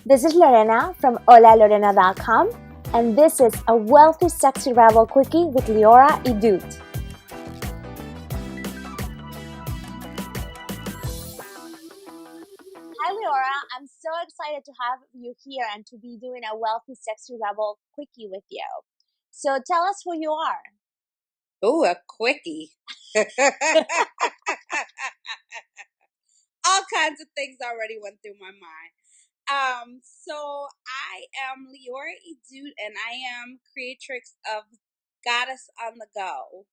This is Lorena from HolaLorena.com, and this is a Wealthy Sexy Rebel Quickie with Leora Edut. Hi, Leora. I'm so excited to have you here and to be doing a Wealthy Sexy Rebel Quickie with you. So tell us who you are. Ooh, a quickie. All kinds of things already went through my mind. So I am Leora Edut, and I am creatrix of Goddess on the Go,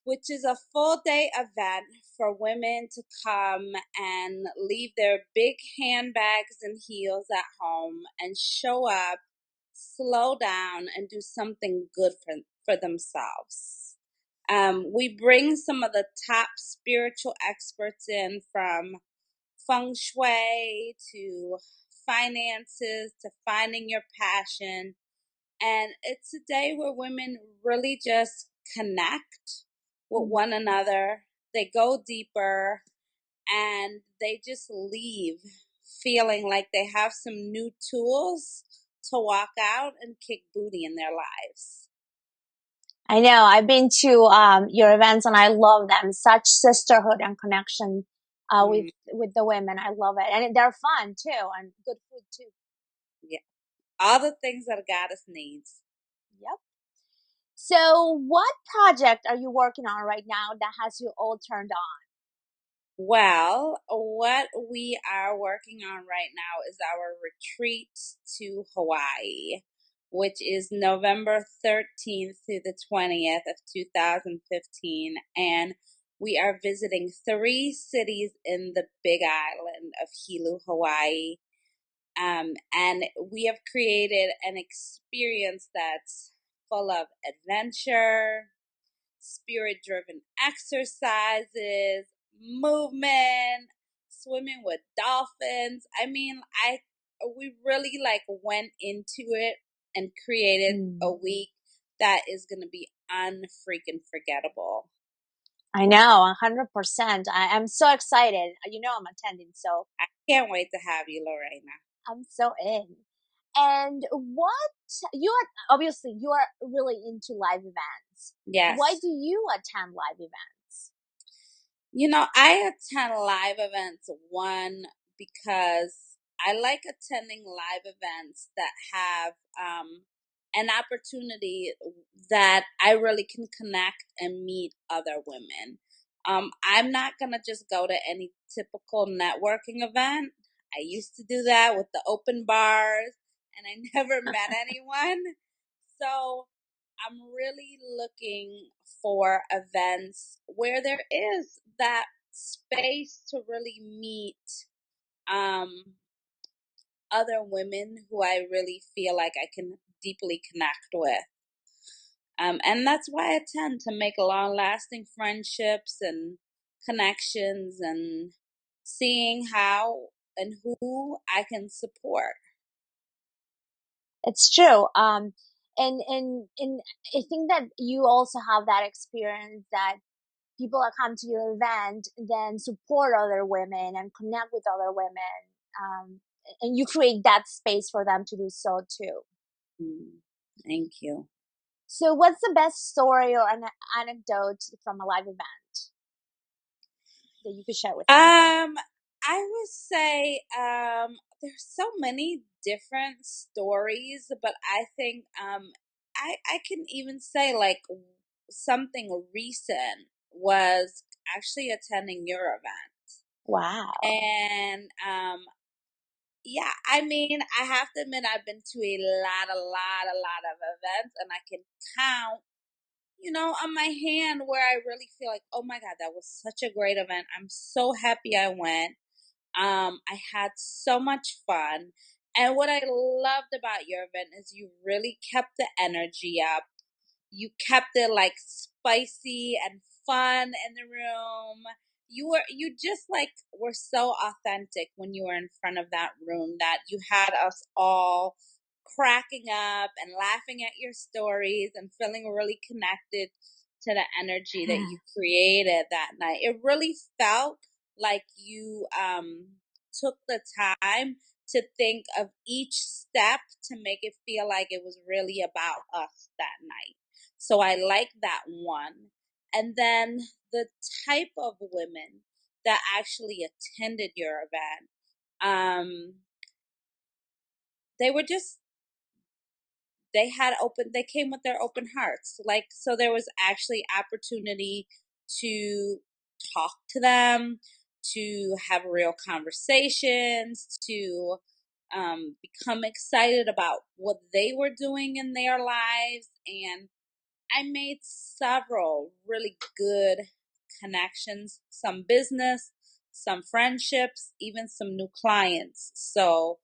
which is a full day event for women to come and leave their big handbags and heels at home and show up, slow down, and do something good for themselves. We bring some of the top spiritual experts in, from feng shui to finances to finding your passion. And it's a day where women really just connect with one another. They go deeper and they just leave feeling like they have some new tools to walk out and kick booty in their lives. I know. I've been to your events and I love them. Such sisterhood and connection with the women. I love it, and they're fun too, and good food too. Yeah, all the things that a goddess needs. Yep. So, what project are you working on right now that has you all turned on? Well, what we are working on right now is our retreat to Hawaii, which is November 13th through the 20th of 2015. And we are visiting 3 cities in the Big Island of Hilo, Hawaii. And we have created an experience that's full of adventure, spirit-driven exercises, movement, swimming with dolphins. I mean, we really went into it and created a week that is going to be unfreaking forgettable. I know, 100%. I'm so excited. You know, I'm attending, so I can't wait to have you, Lorena. I'm so in. And what you are obviously you are really into live events. Yes. Why do you attend live events? I attend live events, one, because I like attending live events that have an opportunity that I really can connect and meet other women. I'm not going to just go to any typical networking event. I used to do that with the open bars, and I never met anyone. So I'm really looking for events where there is that space to really meet other women who I really feel like I can deeply connect with. And that's why I tend to make long lasting friendships and connections and seeing how and who I can support. It's true. And I think that you also have that experience that people that come to your event then support other women and connect with other women. And you create that space for them to do so too. Thank you. So, what's the best story or an anecdote from a live event that you could share with me? I would say there's so many different stories, but I think I can even say something recent was actually attending your event. Wow. And yeah, I mean, I have to admit I've been to a lot of events, and I can count on my hand where I really feel like, oh my God, that was such a great event. I'm so happy I went. I had so much fun. And what I loved about your event is you really kept the energy up. You kept it spicy and fun in the room. You just were so authentic when you were in front of that room that you had us all cracking up and laughing at your stories and feeling really connected to the energy that you created that night. It really felt like you took the time to think of each step to make it feel like it was really about us that night. So I like that one. And then the type of women that actually attended your event, they were just they came with their open hearts. Like, so there was actually opportunity to talk to them, to have real conversations, to become excited about what they were doing in their lives. And I made several really good connections, some business, some friendships, even some new clients. So,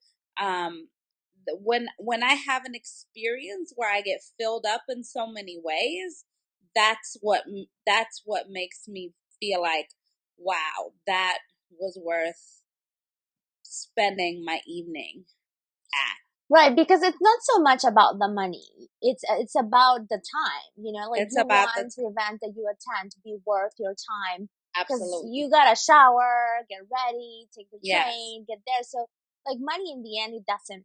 when I have an experience where I get filled up in so many ways, that's what makes me feel like, wow, that was worth spending my evening at. Right, because it's not so much about the money. It's about the time. Like, It's you about the want the event that you attend to be worth your time, because absolutely you gotta shower, get ready, take the yes, train, get there. So, like, money in the end, it doesn't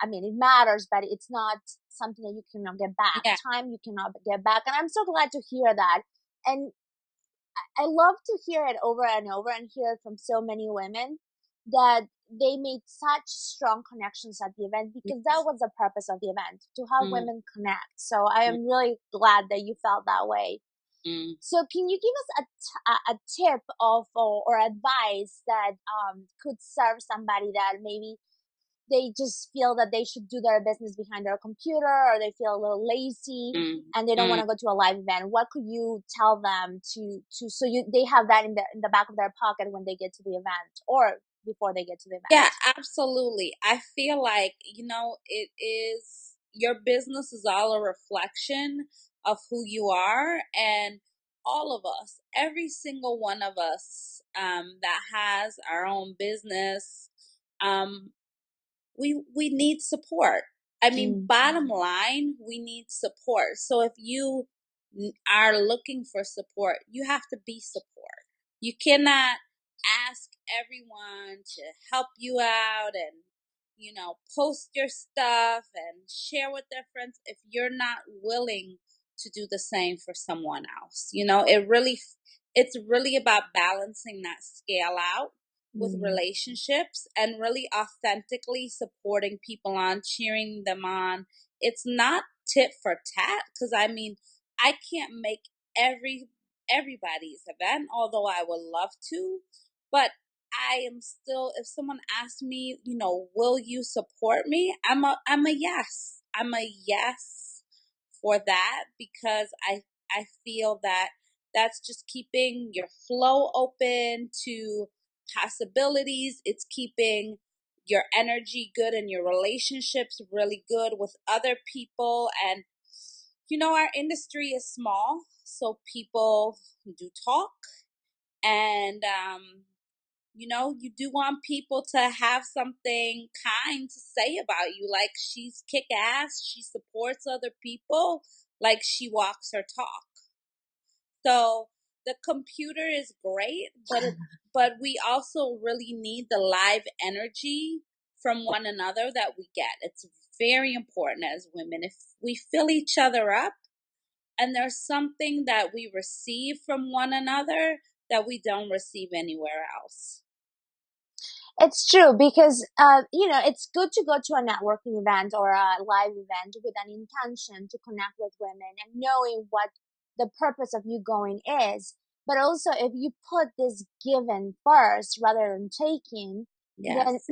I mean, it matters, but it's not something that you cannot get back. yeah, Time you cannot get back, and I'm so glad to hear that. And I love to hear it over and over and hear it from so many women that they made such strong connections at the event, because that was the purpose of the event, to have mm, women connect. So I mm, am really glad that you felt that way. mm. So can you give us a tip of or advice that could serve somebody that maybe they just feel that they should do their business behind their computer, or they feel a little lazy Mm, and they don't want mm. to go to a live event? What could you tell them to so they have that in the back of their pocket when they get to the event, or before they get to the Yeah, event? absolutely. I feel like, it is your business is all a reflection of who you are, and all of us, every single one of us that has our own business, um, we need support. I mean, Mm. bottom line, we need support. So if you are looking for support, you have to be support. You cannot ask everyone to help you out and post your stuff and share with their friends if you're not willing to do the same for someone else. It's really about balancing that scale out with Mm. relationships and really authentically supporting people on, cheering them on. It's not tit for tat, because I mean, I can't make everybody's event, although I would love to. But I am still, if someone asks me, will you support me? I'm a yes. I'm a yes for that, because I feel that that's just keeping your flow open to possibilities. It's keeping your energy good and your relationships really good with other people. And our industry is small, so people do talk, and you do want people to have something kind to say about you, like she's kick ass, she supports other people, like she walks her talk. So the computer is great, but we also really need the live energy from one another that we get. It's very important as women. If we fill each other up and there's something that we receive from one another that we don't receive anywhere else. It's true, because it's good to go to a networking event or a live event with an intention to connect with women and knowing what the purpose of you going is. But also, if you put this giving first rather than taking, then Yes.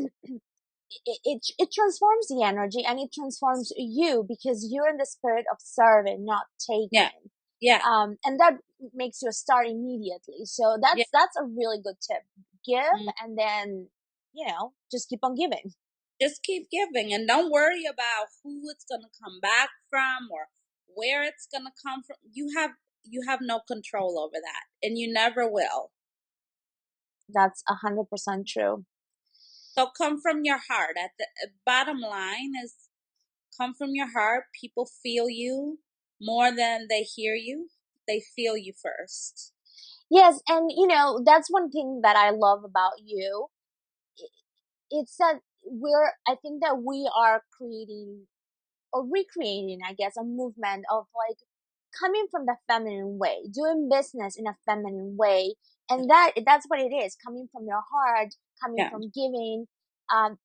it transforms the energy, and it transforms you, because you're in the spirit of serving, not Yeah. taking. Yeah. And that makes you start immediately. So Yeah. that's a really good tip. Give, Mm. and then just keep on giving. Just keep giving and don't worry about who it's going to come back from or where it's going to come from. You have no control over that, and you never will. That's 100% true. So come from your heart. At the bottom line is, come from your heart. People feel you more than they hear you. They feel you first. Yes, and that's one thing that I love about you. It's that I think that we are creating or recreating, I guess, a movement of like coming from the feminine way, doing business in a feminine way, and that's what it is, coming from your heart, coming Yeah. from giving.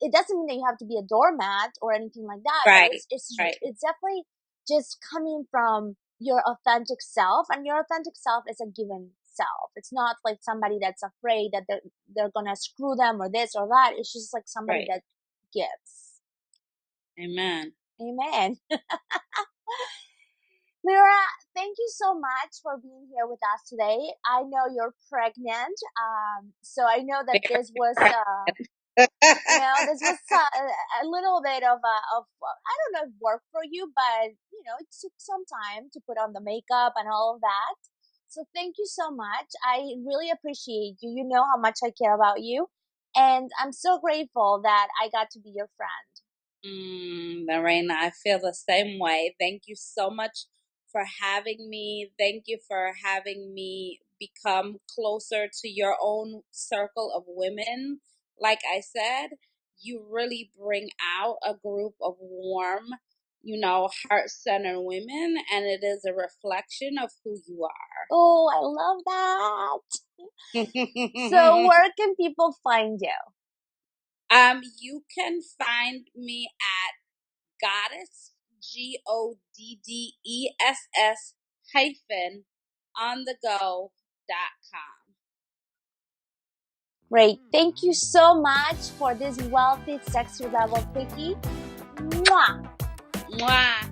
It doesn't mean that you have to be a doormat or anything like that, but Right. it's definitely just coming from your authentic self, and your authentic self is a given self. It's not like somebody that's afraid that they're gonna screw them or this or that. It's just like somebody Right. that gives. Amen. Amen. Leora, thank you so much for being here with us today. I know you're pregnant, so I know that this was, this was a little bit of I don't know if work for you, but it took some time to put on the makeup and all of that. So thank you so much. I really appreciate you. You know how much I care about you, and I'm so grateful that I got to be your friend. Lorena, I feel the same way. Thank you so much for having me. Thank you for having me become closer to your own circle of women. Like I said, you really bring out a group of warm, heart-centered women, and it is a reflection of who you are. Oh, I love that. So where can people find you? You can find me at Goddess, GODDESS hyphen on the go.com. Great. Thank you so much for this Wealthy Sexy Rebel Quickie. Mwah! Mwah!